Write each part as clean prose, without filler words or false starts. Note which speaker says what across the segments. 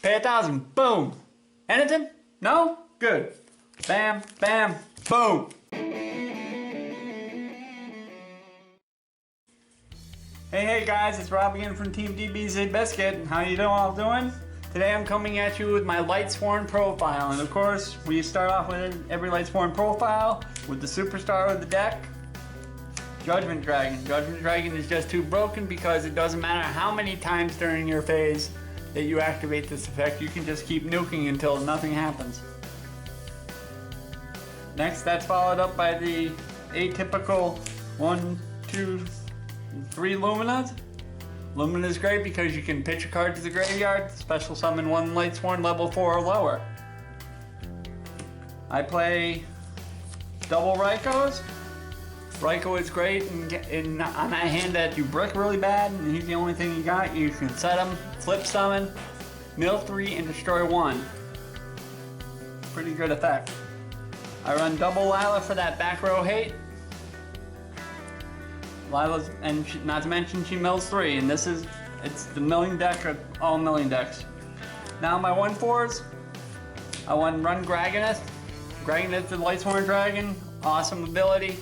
Speaker 1: Pay 1,000. Boom. Anything? No? Good. Bam, bam, boom. Hey guys, it's Rob again from Team DBZ Biscuit. How you all doing? Today I'm coming at you with my Lightsworn Profile, and of course we start off with every Lightsworn Profile with the superstar of the deck, Judgment Dragon. Judgment Dragon is just too broken because it doesn't matter how many times during your phase that you activate this effect, you can just keep nuking until nothing happens. Next, that's followed up by the atypical 1, 2, 3 Luminas. Lumina is great because you can pitch a card to the graveyard, special summon one Lightsworn level 4 or lower. I play double Raikos. Raiko is great on that hand that you brick really bad and he's the only thing you got. You can set him, flip summon, mill 3 and destroy 1. Pretty good effect. I run double Lila for that back row hate. Lila's, and not to mention she mills 3, and it's the milling deck of all milling decks. Now my 1/4s, I run Graganeth. Graganeth the Lightsworn Dragon, awesome ability.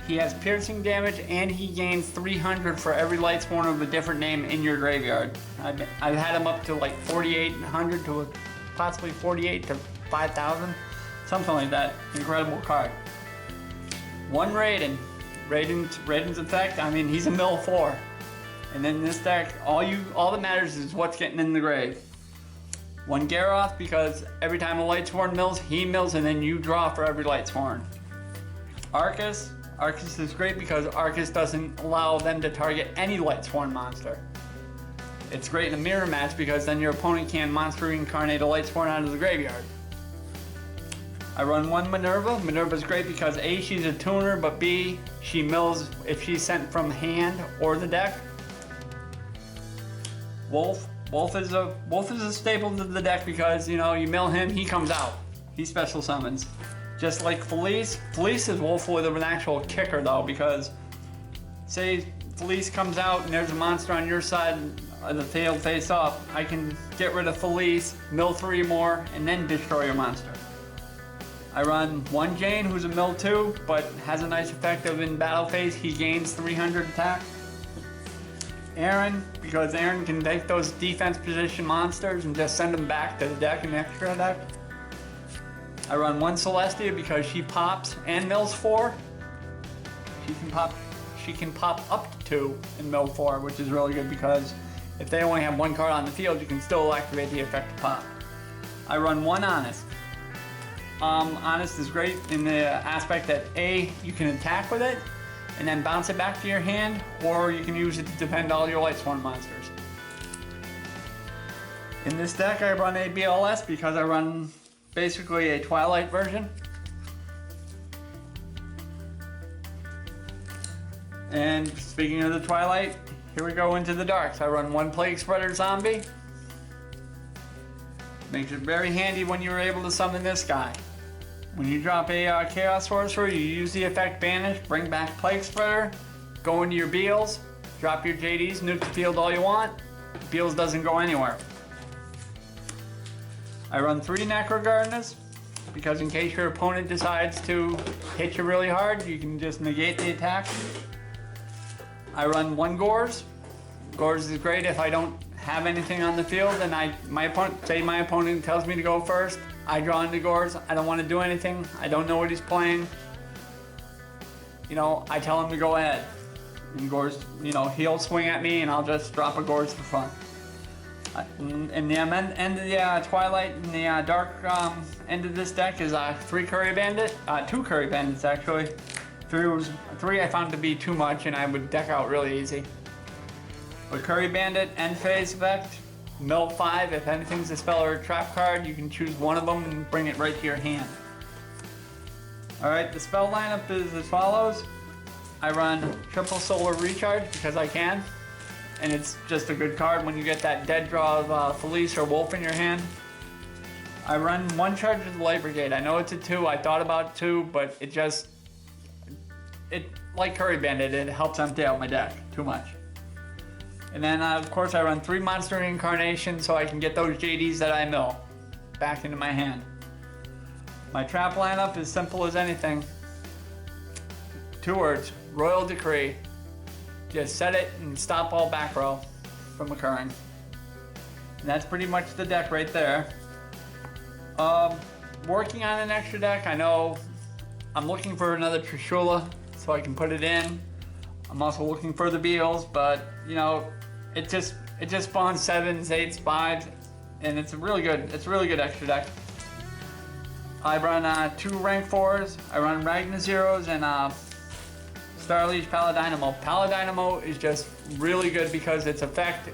Speaker 1: He has piercing damage and he gains 300 for every Lightsworn of a different name in your graveyard. I've had him up to like 4,800 to possibly 48 to 5,000, something like that. Incredible card. 1 Raiden. Raiden's effect, I mean, he's a mill 4. And then this deck, all that matters is what's getting in the grave. 1 Garroth, because every time a Lightsworn mills, he mills and then you draw for every Lightsworn. Arcus. Arcus is great because Arcus doesn't allow them to target any Lightsworn monster. It's great in a mirror match because then your opponent can monster reincarnate a Lightsworn out of the graveyard. I run 1 Minerva. Minerva's great because A, she's a tuner, but B, she mills if she's sent from hand or the deck. Wolf. Wolf is a staple to the deck because, you know, you mill him, he comes out. He special summons. Just like Felice. Felice is Wolf with an actual kicker though, because say Felice comes out and there's a monster on your side of the field face up, I can get rid of Felice, mill 3 more, and then destroy your monster. I run 1 Jane, who's a mill 2, but has a nice effect of in battle phase, he gains 300 attack. Aaron, because Aaron can take those defense position monsters and just send them back to the deck and extra deck. I run 1 Celestia because she pops and mills 4. She can pop up to 2 and mill 4, which is really good because if they only have 1 card on the field, you can still activate the effect to pop. I run 1 Honest. Honest is great in the aspect that A, you can attack with it and then bounce it back to your hand, or you can use it to defend all your Lightsworn monsters. In this deck I run a BLS because I run basically a Twilight version. And speaking of the Twilight, here we go into the darks. I run 1 Plague Spreader Zombie. Makes it very handy when you're able to summon this guy. When you drop a Chaos Sorcerer, you use the effect Banish, bring back Plague Spreader, go into your Beals, drop your JDs, nuke the field all you want. Beals doesn't go anywhere. I run 3 Necro Gardeners because in case your opponent decides to hit you really hard, you can just negate the attack. I run 1 Gores. Gores is great if I don't have anything on the field and my opponent tells me to go first. I draw into Gores. I don't want to do anything. I don't know what he's playing. You know, I tell him to go ahead. And Gores, you know, he'll swing at me and I'll just drop a Gores for fun. In the end of the Twilight and the dark end of this deck is 3 Curry Bandit, 2 Curry Bandits actually. 3 I found to be too much and I would deck out really easy. But Curry Bandit, end phase effect, mill 5. If anything's a spell or a trap card, you can choose one of them and bring it right to your hand. Alright, the spell lineup is as follows. I run triple Solar Recharge because I can. And it's just a good card when you get that dead draw of Felice or Wolf in your hand. I run 1 charge of the Light Brigade. I know it's a 2, I thought about 2, but it like Curry Bandit, it helps empty out my deck too much. And then of course I run 3 monster incarnations so I can get those JDs that I mill back into my hand. My trap lineup is simple as anything. 2 words, Royal Decree. Just set it and stop all back row from occurring. And that's pretty much the deck right there. Working on an extra deck, I know I'm looking for another Trishula so I can put it in. I'm also looking for the Beals, but you know, it just spawns 7s, 8s, 5s, and it's a really good extra deck. I run 2 rank 4s. I run Ragnar Zeros and Starliege Paladynamo. Paladynamo is just really good because its effect,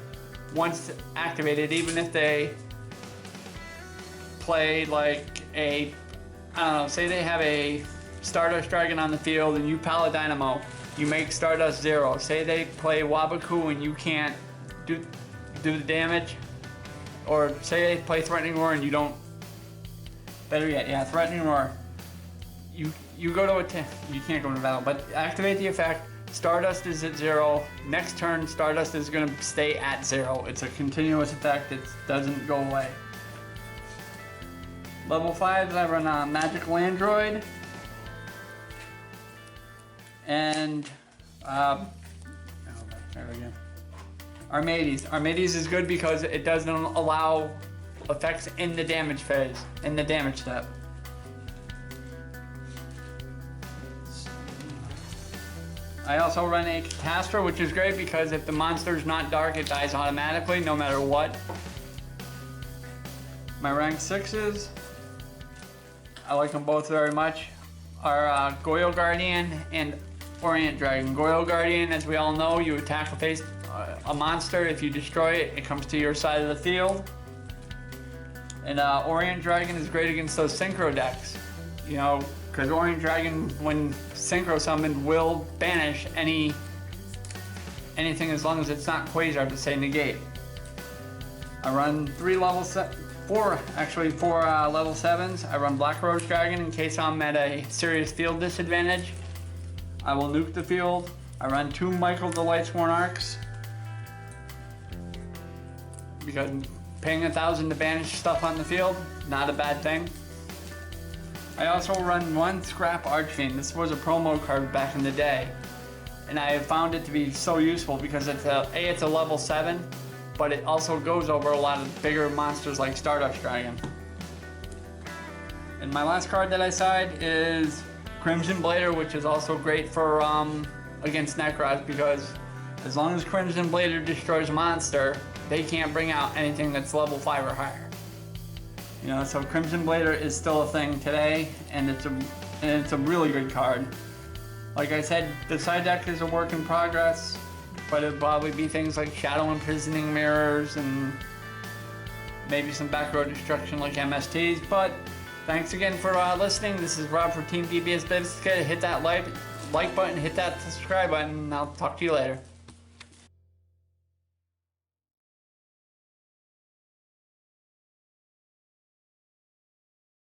Speaker 1: once activated, even if they play like a, I don't know, say they have a Stardust Dragon on the field and you Paladynamo, you make Stardust 0. Say they play Wabaku and you can't do the damage, or say they play Threatening Roar and you don't, better yet, yeah, Threatening Roar. You go to attack, you can't go to battle, but activate the effect, Stardust is at 0, next turn Stardust is going to stay at 0. It's a continuous effect, it doesn't go away. Level 5s, I run a Magical Android, and there we go. Armades. Armades is good because it doesn't allow effects in the damage phase, in the damage step. I also run a Catastra, which is great because if the monster's not dark, it dies automatically, no matter what. My rank 6s, I like them both very much, are Goyo Guardian and Orient Dragon. Goyo Guardian, as we all know, you attack a monster. If you destroy it, it comes to your side of the field. And Orient Dragon is great against those synchro decks. You know, because Orient Dragon, when synchro summoned, will banish anything as long as it's not Quasar to say negate. I run 4 level 7s. I run Black Rose Dragon in case I'm at a serious field disadvantage. I will nuke the field. I run 2 Michael the Lightsworn Arcs because paying 1,000 to banish stuff on the field, not a bad thing. I also run 1 Scrap Archfiend. This was a promo card back in the day, and I have found it to be so useful because it's a level 7, but it also goes over a lot of bigger monsters like Stardust Dragon. And my last card that I side is Crimson Blader, which is also great for against Necros, because as long as Crimson Blader destroys a monster, they can't bring out anything that's level 5 or higher. You know, so Crimson Blader is still a thing today, and it's a really good card. Like I said, the side deck is a work in progress, but it'll probably be things like Shadow Imprisoning Mirrors and maybe some back row destruction like MSTs. But thanks again for listening. This is Rob for Team DBS Biscuit. Hit that like button, hit that subscribe button, and I'll talk to you later.